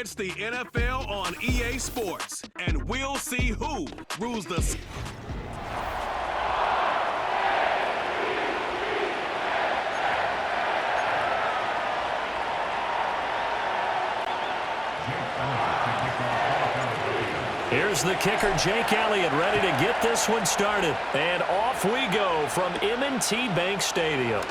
It's the NFL on EA Sports, and we'll see who rules the... Here's the kicker, Jake Elliott, ready to get this one started. And off we go from M&T Bank Stadium.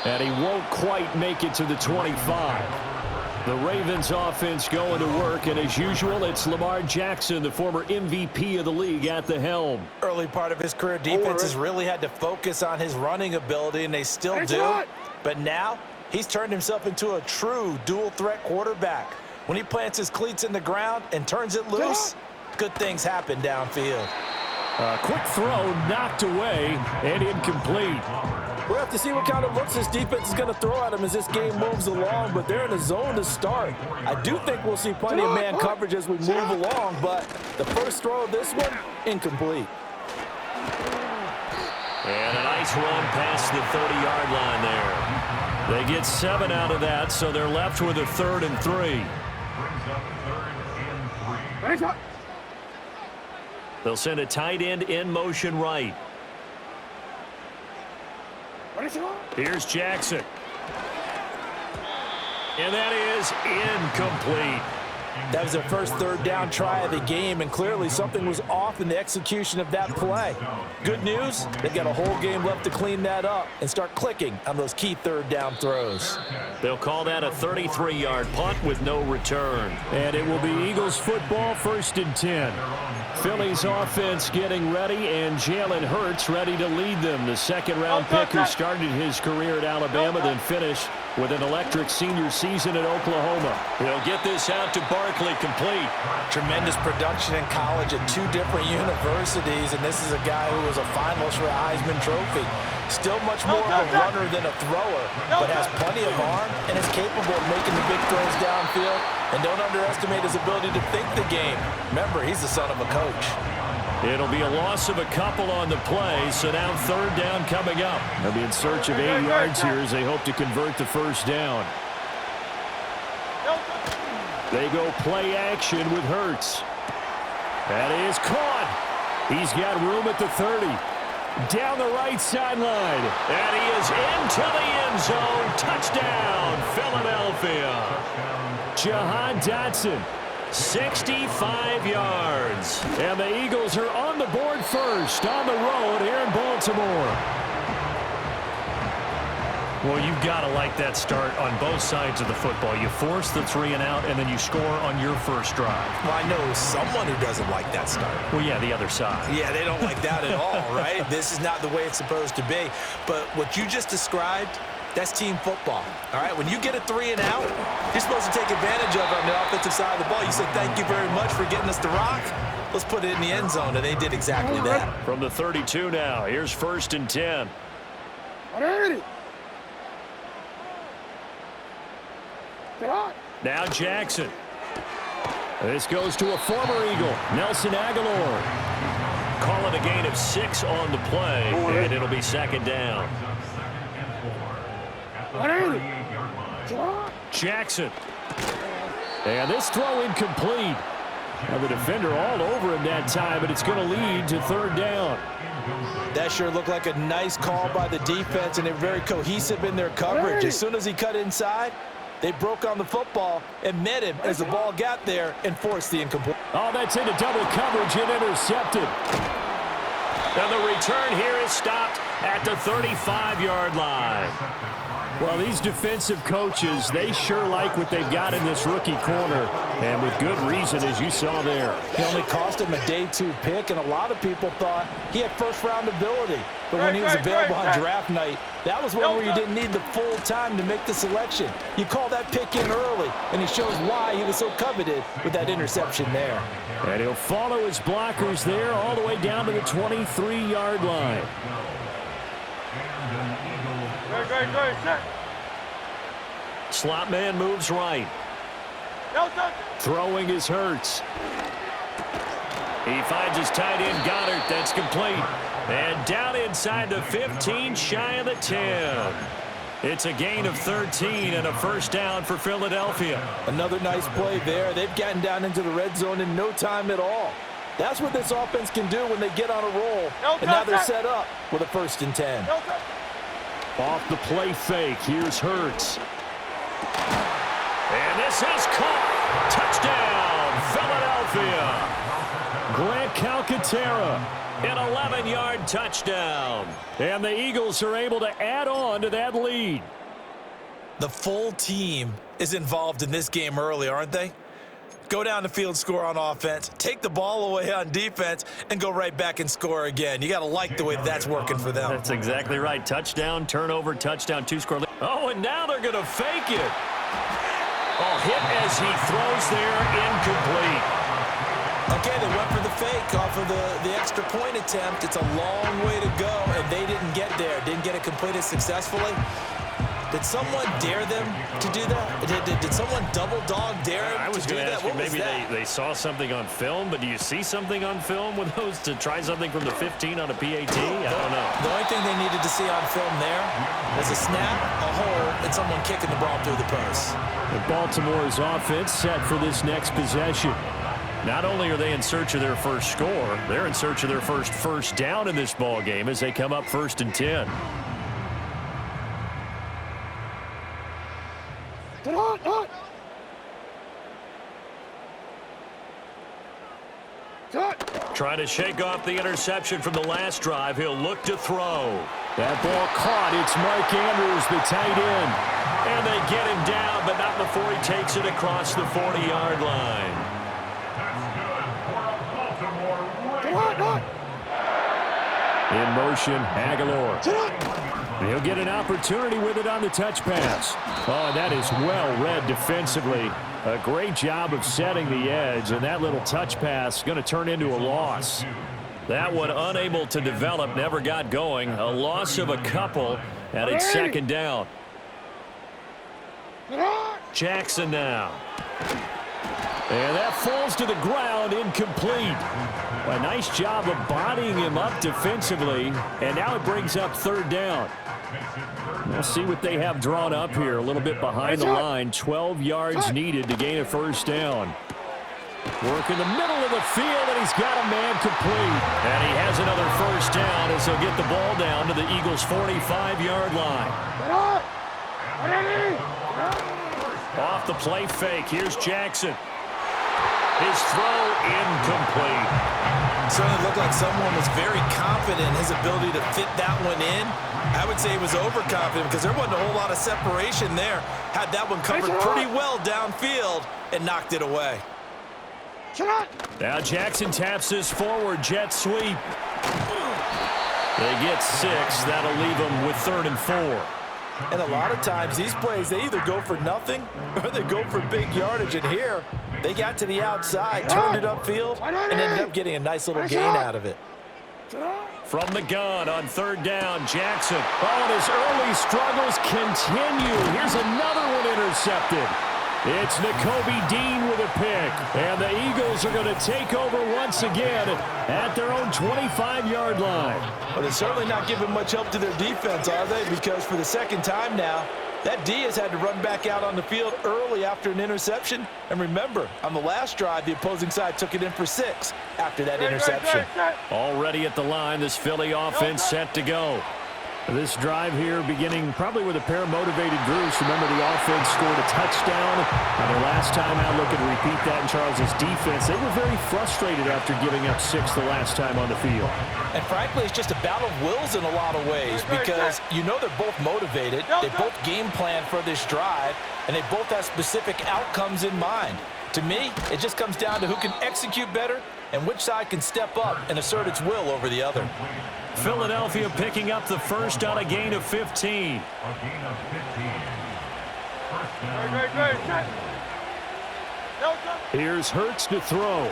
And he won't quite make it to the 25. The Ravens offense going to work, and as usual, it's Lamar Jackson, the former MVP of the league, at the helm. Early part of his career, defense has really had to focus on his running ability, and they still do. But now, he's turned himself into a true dual-threat quarterback. When he plants his cleats in the ground and turns it loose, good things happen downfield. A quick throw knocked away and incomplete. We'll have to see what kind of looks this defense is going to throw at him as this game moves along, but they're in a zone to start. I do think we'll see plenty of man coverage as we move along, but the first throw of this one, incomplete. And a nice run past the 30-yard line there. They get 7 out of that, so they're left with a 3rd and 3. They'll send a tight end in motion right. Here's Jackson. And that is incomplete. That was their first 3rd down try of the game, and clearly something was off in the execution of that play. Good news, they've got a whole game left to clean that up and start clicking on those key 3rd down throws. They'll call that a 33-yard punt with no return. And it will be Eagles football, 1st and 10. Philly's offense getting ready, and Jalen Hurts ready to lead them. The second-round pick who started his career at Alabama, then finished with an electric senior season at Oklahoma. He'll get this out to Barkley, complete. Tremendous production in college at 2 different universities, and this is a guy who was a finalist for a Heisman Trophy. Still much more of a runner than a thrower, but has plenty of arm and is capable of making the big throws downfield. And don't underestimate his ability to think the game. Remember, he's the son of a coach. It'll be a loss of a couple on the play, so now 3rd down coming up. They'll be in search of 8 yards here as they hope to convert the 1st down. They go play action with Hurts. That is caught. He's got room at the 30. Down the right sideline. And he is into the end zone. Touchdown, Philadelphia. Jahan Dotson, 65 yards. And the Eagles are on the board first on the road here in Baltimore. Well, you've got to like that start on both sides of the football. You force the 3 and out, and then you score on your first drive. Well, I know someone who doesn't like that start. Well, yeah, the other side. Yeah, they don't like that at all, right? This is not the way it's supposed to be. But what you just described, that's team football, all right? When you get a 3 and out, you're supposed to take advantage of it on the offensive side of the ball. You said, thank you very much for getting us the rock. Let's put it in the end zone, and they did exactly that. From the 32 now, here's 1st and 10. Now Jackson. This goes to a former Eagle, Nelson Aguilar. Call it a gain of 6 on the play, and it'll be 2nd down. Jackson. And this throw incomplete. Now the defender all over him that time, but it's going to lead to 3rd down. That sure looked like a nice call by the defense, and they're very cohesive in their coverage. As soon as he cut inside, they broke on the football and met him as the ball got there and forced the incomplete. Oh, that's into double coverage and intercepted. And the return here is stopped at the 35-yard line. Well, these defensive coaches, they sure like what they've got in this rookie corner, and with good reason, as you saw there. It only cost him a day 2 pick, and a lot of people thought he had first-round ability. But when he was available on draft night, that was one where you didn't need the full time to make the selection. You call that pick in early, and he shows why he was so coveted with that interception there. And he'll follow his blockers there all the way down to the 23-yard line. Slot man moves right. Throwing is Hurts. He finds his tight end Goddard. That's complete. And down inside the 15, shy of the 10. It's a gain of 13 and a first down for Philadelphia. Another nice play there. They've gotten down into the red zone in no time at all. That's what this offense can do when they get on a roll. And now they're set up with a 1st and 10. Off the play fake, here's Hurts. And this is caught. Touchdown, Philadelphia. Grant Calcaterra, an 11-yard touchdown. And the Eagles are able to add on to that lead. The full team is involved in this game early, aren't they? Go down the field, score on offense, take the ball away on defense, and go right back and score again. You got to like the way that's working for them. That's exactly right. Touchdown, turnover, touchdown, 2-score. Oh, and now they're going to fake it. Oh, hit as he throws there, incomplete. Okay, they went for the fake off of the extra point attempt. It's a long way to go, and they didn't get there. Didn't get it completed successfully. Did someone dare them to do that? Did someone double dog dare them to do that? I was going to ask you, maybe they saw something on film, but do you see something on film with those to try something from the 15 on a PAT? I don't know. The only thing they needed to see on film there was a snap, a hole, and someone kicking the ball through the post. And Baltimore's offense set for this next possession. Not only are they in search of their first score, they're in search of their first down in this ball game as they come up 1st and 10. Trying to shake off the interception from the last drive. He'll look to throw. That ball caught. It's Mark Andrews, the tight end. And they get him down, but not before he takes it across the 40-yard line. In motion, Aguilar. He'll get an opportunity with it on the touch pass. Oh, and that is well read defensively. A great job of setting the edge, and that little touch pass is going to turn into a loss. That one unable to develop, never got going. A loss of a couple, and it's 2nd down. Jackson now. And that falls to the ground, incomplete. A nice job of bodying him up defensively, and now it brings up 3rd down. We'll see what they have drawn up here. A little bit behind the line. 12 yards needed to gain a 1st down. Work in the middle of the field, and he's got a man complete. And he has another 1st down as he'll get the ball down to the Eagles' 45-yard line. Off the play fake. Here's Jackson. His throw incomplete. Certainly looked like someone was very confident in his ability to fit that one in. I would say he was overconfident because there wasn't a whole lot of separation there. Had that one covered pretty well downfield and knocked it away. Now Jackson taps this forward jet sweep. They get 6. That'll leave them with 3rd and 4. And a lot of times these plays, they either go for nothing or they go for big yardage. And here, they got to the outside, turned it upfield, and ended up getting a nice little gain out of it. From the gun on 3rd down, Jackson. Oh, and his early struggles continue. Here's another one intercepted. It's Nakobe Dean with a pick. And the Eagles are going to take over once again at their own 25-yard line. Well, they're certainly not giving much help to their defense, are they? Because for the 2nd time now, that D has had to run back out on the field early after an interception. And remember, on the last drive, the opposing side took it in for 6 after that interception. Already at the line, this Philly offense set to go. This drive here beginning probably with a pair of motivated groups. Remember, the offense scored a touchdown. And their last time out, looking to repeat that in Charles's defense. They were very frustrated after giving up 6 the last time on the field. And frankly, it's just a battle of wills in a lot of ways because you know they're both motivated. They both game plan for this drive, and they both have specific outcomes in mind. To me, it just comes down to who can execute better and which side can step up and assert its will over the other. Philadelphia picking up the first on a gain of 15. Here's Hurts to throw.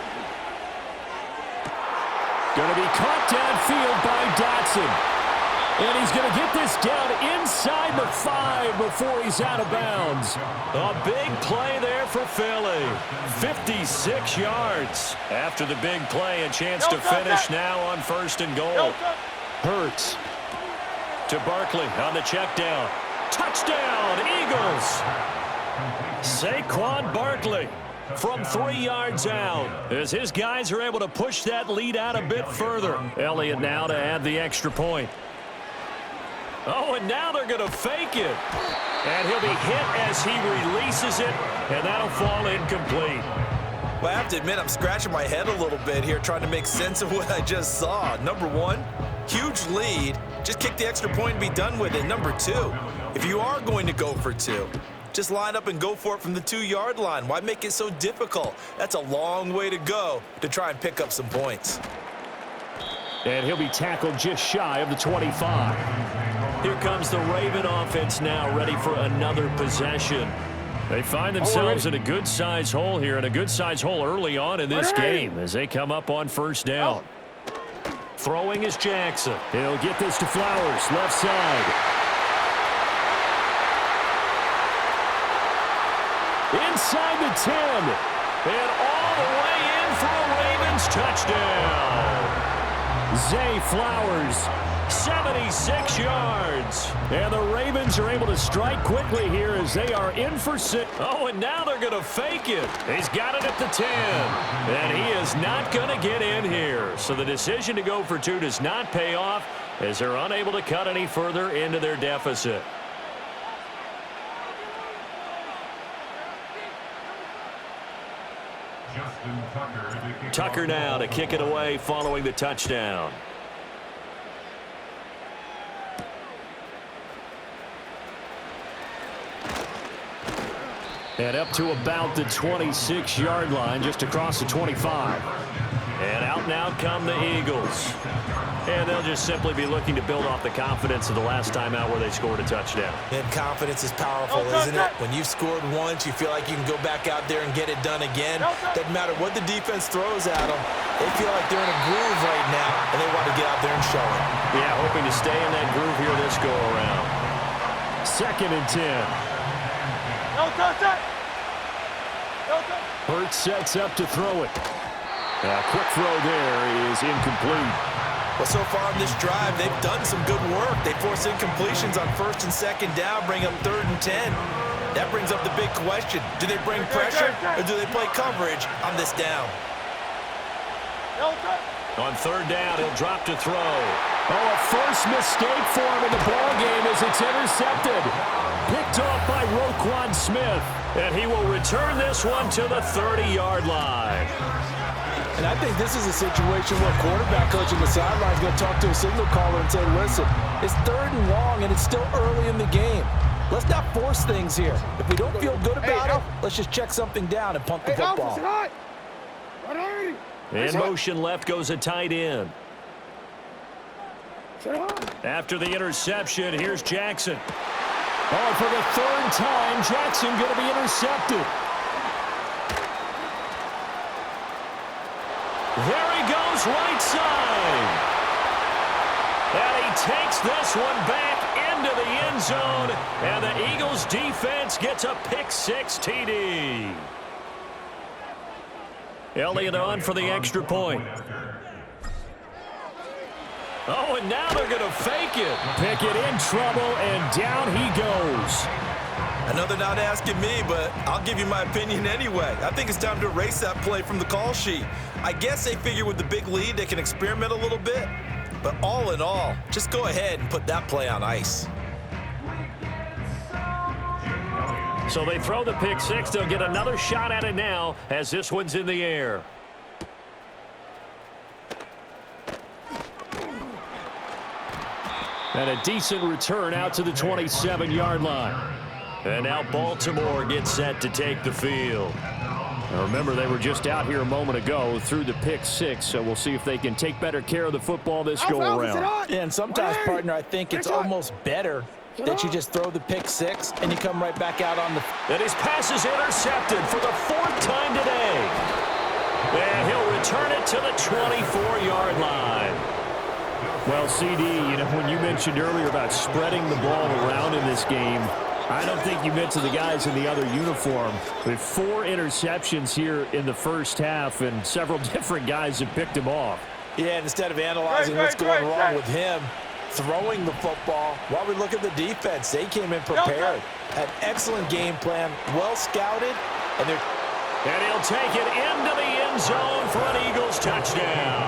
Going to be caught downfield by Dotson. And he's going to get this down inside the 5 before he's out of bounds. A big play there for Philly. 56 yards. After the big play, a chance to finish now on 1st and goal. Hurts to Barkley on the check down. Touchdown, Eagles. Saquon Barkley from 3 yards out as his guys are able to push that lead out a bit further. Elliott now to add the extra point. Oh, and now they're going to fake it. And he'll be hit as he releases it, and that'll fall incomplete. Well, I have to admit, I'm scratching my head a little bit here trying to make sense of what I just saw. Number one, huge lead. Just kick the extra point and be done with it. Number two, if you are going to go for two, just line up and go for it from the 2-yard line. Why make it so difficult? That's a long way to go to try and pick up some points. And he'll be tackled just shy of the 25. Here comes the Raven offense now, ready for another possession. They find themselves in a good-sized hole here, and a good-sized hole early on in this game as they come up on first down. Throwing is Jackson. He'll get this to Flowers, left side. Inside the 10. And all the way in for a Ravens touchdown. Zay Flowers, 76 yards. And the Ravens are able to strike quickly here as they are in for 6. Oh, and now they're going to fake it. He's got it at the 10. And he is not going to get in here. So the decision to go for 2 does not pay off as they're unable to cut any further into their deficit. Tucker now to kick it away following the touchdown. And up to about the 26-yard line, just across the 25. And out now come the Eagles. And they'll just simply be looking to build off the confidence of the last time out where they scored a touchdown. And confidence is powerful, isn't it? When you've scored once, you feel like you can go back out there and get it done again. Doesn't matter what the defense throws at them. They feel like they're in a groove right now, and they want to get out there and show it. Yeah, hoping to stay in that groove here this go-around. 2nd and 10. Hurts sets up to throw it. A quick throw there is incomplete. Well, so far on this drive, they've done some good work. They force incompletions on 1st and 2nd down, bring up 3rd and 10. That brings up the big question. Do they bring pressure, or do they play coverage on this down? On 3rd down, he'll drop to throw. Oh, a first mistake for him in the ballgame as it's intercepted. Picked off by Roquan Smith. And he will return this one to the 30-yard line. And I think this is a situation where quarterback coach on the sideline is going to talk to a signal caller and say, listen, it's 3rd and long, and it's still early in the game. Let's not force things here. If we don't feel good about it, let's just check something down and punt the football. In motion left goes a tight end. After the interception, here's Jackson. Oh, for the 3rd time, Jackson going to be intercepted. There he goes, right side. And he takes this one back into the end zone. And the Eagles defense gets a pick-6 TD. Elliott on for the extra point. Oh, and now they're going to fake it. Pickett in trouble, and down he goes. Another not asking me, but I'll give you my opinion anyway. I think it's time to erase that play from the call sheet. I guess they figure with the big lead they can experiment a little bit. But all in all, just go ahead and put that play on ice. So they throw the pick-6. They'll get another shot at it now as this one's in the air. And a decent return out to the 27-yard line. And now Baltimore gets set to take the field. Now remember, they were just out here a moment ago through the pick-6, so we'll see if they can take better care of the football this go-around. Yeah, and sometimes, partner, I think it's almost better that you just throw the pick-6 and you come right back out on the... And his pass is intercepted for the 4th time today. And he'll return it to the 24-yard line. Well, CD, you know, when you mentioned earlier about spreading the ball around in this game, I don't think you meant to the guys in the other uniform. With 4 interceptions here in the first half, and several different guys have picked him off. Yeah, and instead of analyzing what's going wrong with him, throwing the football. While we look at the defense, they came in prepared. An excellent game plan, well scouted, and he'll take it into the end zone for an Eagles touchdown.